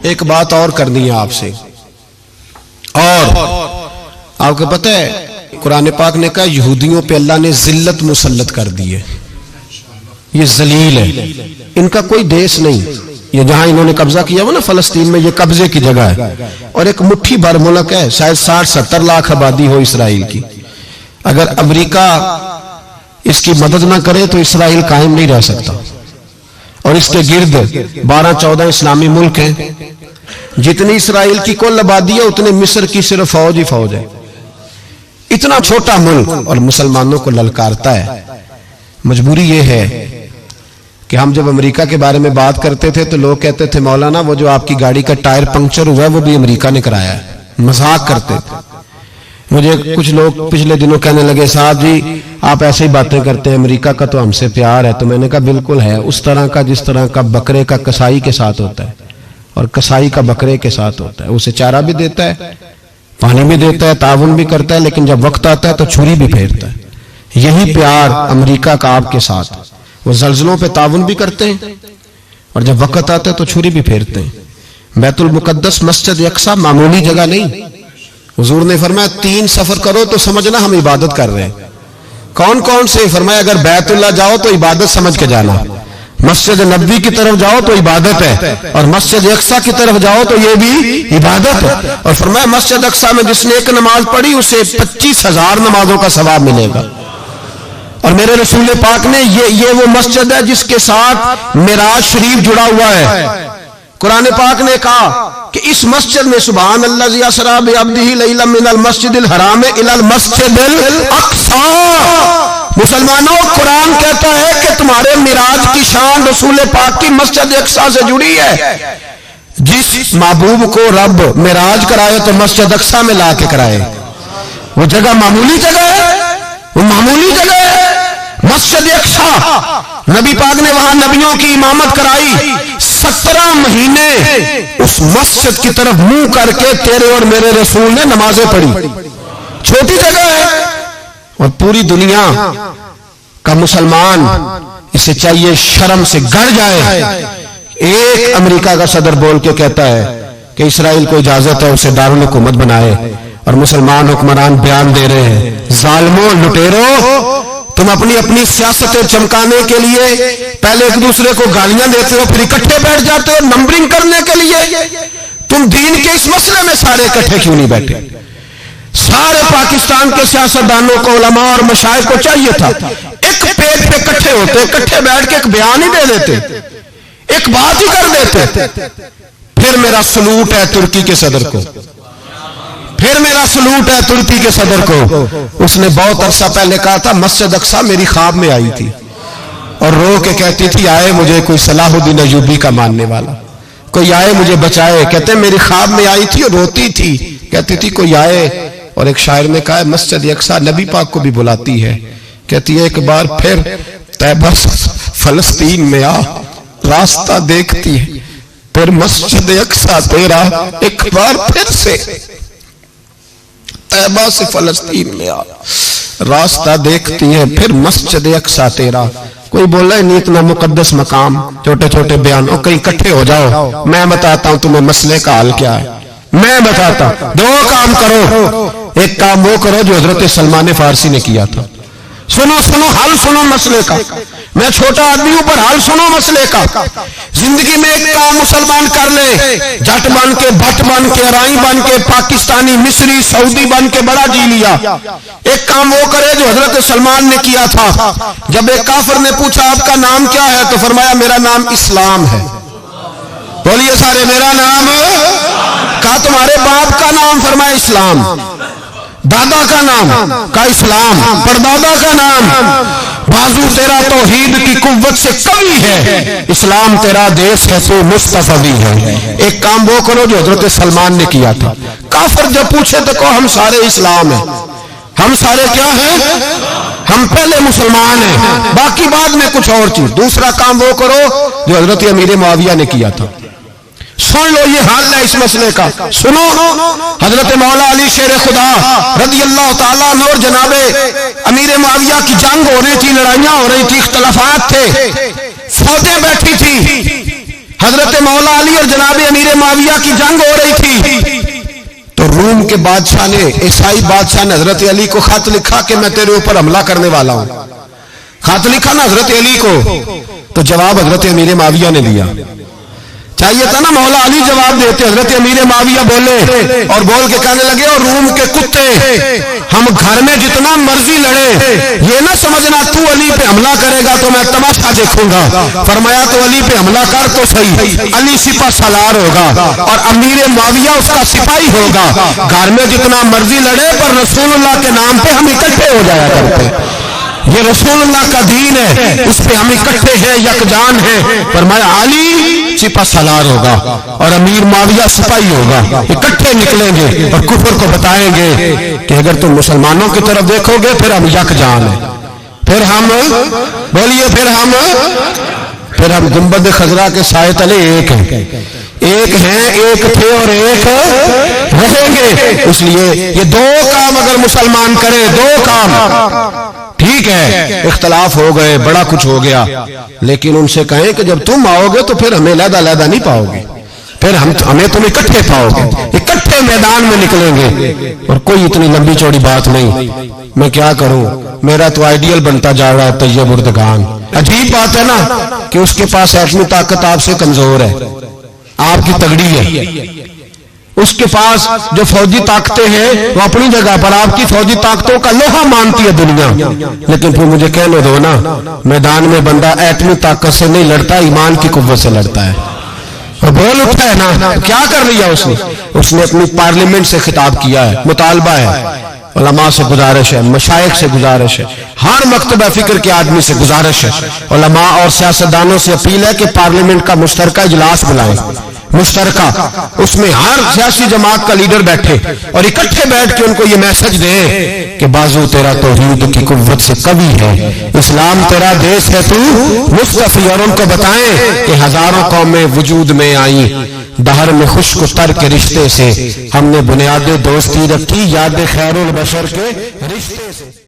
एक बात और करनी है आपसे। और आपको पता है कुरान पाक ने कहा यहूदियों पे अल्लाह ने जिल्लत मुसल्लत कर दी है, ये जलील है, इनका कोई देश नहीं। ये जहां इन्होंने कब्जा किया हुआ ना फलस्तीन में, ये कब्जे की जगह है और एक मुट्ठी भर मुल्क है, शायद 60-70 लाख आबादी हो इसराइल की। अगर अमेरिका इसकी मदद ना करे तो इसराइल कायम नहीं रह सकता। और इसके गिर्द 12-14 इस्लामी मुल्क हैं। जितनी इसराइल की कुल आबादी है उतने मिस्र की सिर्फ फौज ही फौज है। इतना छोटा मुल्क और मुसलमानों को ललकारता है। मजबूरी यह है कि हम जब अमेरिका के बारे में बात करते थे तो लोग कहते थे मौलाना वो जो आपकी गाड़ी का टायर पंक्चर हुआ है वो भी अमेरिका ने कराया है, मजाक करते थे। मुझे कुछ लोग पिछले दिनों कहने लगे साहब जी आप ऐसे ही बातें करते हैं, अमेरिका का तो हमसे प्यार है। तो मैंने कहा बिल्कुल है, उस तरह का जिस तरह का बकरे का कसाई के साथ होता है और कसाई का बकरे के साथ होता है। उसे चारा भी देता है, पानी भी देता है, ताउन भी करता है, लेकिन जब वक्त आता है तो छुरी भी फेरता है। यही प्यार अमेरिका का आपके साथ। वो जल्जलों पे ताउन भी करते हैं और जब वक्त आता है तो छुरी भी फेरते हैं। बैतुल मुकद्दस मस्जिद यक्सा मामूली जगह नहीं। हुजूर ने फरमाया 3 सफर करो तो समझना हम इबादत कर रहे हैं। कौन कौन से? फरमाया अगर बैतुल्लाह जाओ तो इबादत समझ के जाना, मस्जिद नबी की तरफ जाओ तो इबादत है, और मस्जिद अक्सा की तरफ जाओ तो ये भी इबादत है। और फरमाया मस्जिद अक्सा में जिसने एक नमाज पढ़ी उसे 25,000 नमाजों का सवाब मिलेगा। और मेरे रसूल पाक ने ये वो मस्जिद है जिसके साथ मिराज शरीफ जुड़ा हुआ है। कुरान पाक ने कहा कि इस मस्जिद में सुभान अल्लाज़ी असरा बिअब्दिही लैलन मिनल मस्जिदिल हराम इलल मस्जिदिल अक्सा। मुसलमानों, कुरान कहता है कि तुम्हारे मिराज की शान रसूल पाक की मस्जिद अक्सा से जुड़ी है। जिस महबूब को रब मिराज कराए तो मस्जिद अक्सा में ला के कराए। वो जगह मामूली जगह है, वो मामूली जगह है। मस्जिद अक्सा, नबी पाक ने वहां नबियों की इमामत कराई। 17 महीने उस मस्जिद की तरफ मुंह करके तेरे और मेरे रसूल ने नमाजें पढ़ी। छोटी जगह है और पूरी दुनिया का मुसलमान इसे चाहिए शर्म से गड़ जाए। एक अमेरिका का सदर बोल के कहता है कि इसराइल को इजाजत है उसे दारुल हुकूमत बनाए, और मुसलमान हुक्मरान बयान दे रहे हैं जालिमों लुटेरो, तुम अपनी अपनी सियासतें चमकाने के लिए पहले एक दूसरे को गालियां देते हो, फिर इकट्ठे बैठ जाते हो नंबरिंग करने के लिए। तुम दीन के इस मसले में सारे इकट्ठे क्यों नहीं बैठे? सारे पाकिस्तान के सियासतदानों को, उलमा और मशाइख को चाहिए था एक पेज पे इकट्ठे होते, इकट्ठे बैठ के एक बयान ही दे देते, एक बात ही कर देते। फिर मेरा सलूट है तुर्की के सदर को, फिर मेरा सलूट है तुर्की के सदर को। उसने बहुत अरसा पहले कहा था मस्जिद अक्सा मेरी ख्वाब में आई थी और रो के कहती थी आए मुझे कोई सलाहुद्दीन अय्यूबी का मानने वाला, कोई आए मुझे बचाए। कहते मेरी ख्वाब में आई थी और रोती थी, कहती थी कोई आए। और एक शायर ने कहा मस्जिद अक्सा नबी पाक को भी बुलाती है, कहती है एक बार फिर तैबा फलस्तीन में आ, रास्ता देखती है फिर मस्जिद अक्सा तेरा, एक बार फिर से तैबा से फलस्तीन में आ, रास्ता देखती है फिर मस्जिद अक्सा तेरा। कोई बोला नहीं इतना मुकद्दस मकाम, छोटे छोटे बयान, और कहीं इकट्ठे हो जाओ, मैं बताता हूं तुम्हें मसले का हाल क्या है। मैं बताता, 2 काम करो। एक काम वो करो जो हजरत सलमान फारसी ने किया था। सुनो सुनो हाल सुनो मसले का। मैं छोटा आदमी हूं पर हाल सुनो मसले का। जिंदगी में एक काम मुसलमान कर ले, जट बन के, भट्ट बन के, अराई बन के, पाकिस्तानी, मिस्री, सऊदी बन के बड़ा जी लिया। एक काम वो करे जो हजरत सलमान ने किया था। जब एक काफिर ने पूछा आपका नाम क्या है तो फरमाया मेरा नाम इस्लाम है। बोलिए सारे मेरा नाम। कहा तुम्हारे बाप का नाम? फरमाया इस्लाम। दादा का नाम? का इस्लाम। परदादा का नाम? बाजू तेरा तौहीद की कुव्वत से कवी है, इस्लाम तेरा देश है तो मुस्तफवी है। एक काम वो करो जो हजरत सलमान ने किया था। काफिर जब पूछे तो कहो हम सारे इस्लाम हैं। हम सारे क्या हैं? हम पहले मुसलमान हैं, बाकी बाद में कुछ और चीज। दूसरा काम वो करो जो हजरत अमीर मुआविया ने किया था। सुन लो ये हाल है इस मसले का। सुनो, हजरत मौला अली शेर खुदा रज़ी अल्लाह ताला अन्हु और जनाबे अमीर मुआविया की जंग हो रही थी, लड़ाइयां हो रही थी, इख्तलाफात थे, फौजें बैठी थी। हजरत मौला अली और जनाब अमीर माविया की जंग हो रही थी, तो रूम के बादशाह ने, ईसाई बादशाह ने हजरत अली को खत लिखा कि मैं तेरे ऊपर हमला करने वाला हूं। खत लिखा ना हजरत अली को, तो जवाब हजरत अमीर माविया ने दिया। चाहिए था ना मौला अली जवाब देते, हजरत अमीर माविया बोले और बोल के कहने लगे, और रूम के कुत्ते, हम घर में जितना मर्जी लड़े, ये ना समझना तू अली पे हमला करेगा तो मैं तमाशा देखूंगा। फरमाया तो अली पे हमला कर तो सही, अली सिपा सालार होगा और अमीर माविया उसका सिपाही होगा। घर में जितना मर्जी लड़े, पर रसूलुल्लाह के नाम पे हम इकट्ठे हो जाया करते। ये रसूलुल्लाह का दीन है, उस पे हम इकट्ठे हैं, यकजान हैं। फरमाया अली सिपा सालार होगा और अमीर माविया सिपाही होगा, इकट्ठे निकलेंगे और कुफर को बताएंगे कि अगर तुम मुसलमानों की तरफ देखोगे फिर हम यकजान हैं, फिर हम बोलिए, फिर हम गुंबद खजरा के साए तले एक हैं, एक हैं, एक थे और एक रहेंगे। इसलिए ये दो काम अगर मुसलमान करे, दो काम ठीक है, इख्तलाफ हो गए, बड़ा कुछ हो गया, लेकिन उनसे कहें कि जब तुम आओगे तो फिर हमें लहदा नहीं पाओगे, फिर हमें तुम इकट्ठे पाओगे, इकट्ठे मैदान में निकलेंगे। और कोई इतनी लंबी चौड़ी बात नहीं, मैं क्या करूं, मेरा तो आइडियल बनता जा रहा है तैयब उर्दगान। अजीब बात है ना कि उसके पास एटमी ताकत आपसे कमजोर है, आपकी तगड़ी है, उसके पास जो फौजी ताकतें हैं वो अपनी जगह पर, आपकी फौजी ताकतों का लोहा मानती है दुनिया। लेकिन फिर मुझे कहने दो ना, मैदान में बंदा एटमी ताकत से नहीं लड़ता, ईमान की कुव्वत से लड़ता है। और बोल उठा है ना, क्या कर लिया उसने अपनी पार्लियामेंट से खिताब किया है, मुतालबा है, उलमा से गुजारिश है, मशाइख से गुजारिश है, हर मकतबा फिक्र के आदमी से गुजारिश है, उलमा और सियासतदानों से अपील है कि पार्लियामेंट का मुश्तरका इजलास बुलाएं, मुश्तरका, उसमें हर सियासी जमात का लीडर बैठे और इकट्ठे बैठ के उनको ये मैसेज दे कि बाजू तेरा तौहीद की कुव्वत से कवी है, इस्लाम तेरा देश है, तू मुस्तफी। और उनको बताएं कि हजारों कौमें वजूद में आई, दहर में खुश्क तर के रिश्ते से हमने बुनियाद दोस्ती रखी, याद खैरुल बशर के रिश्ते से।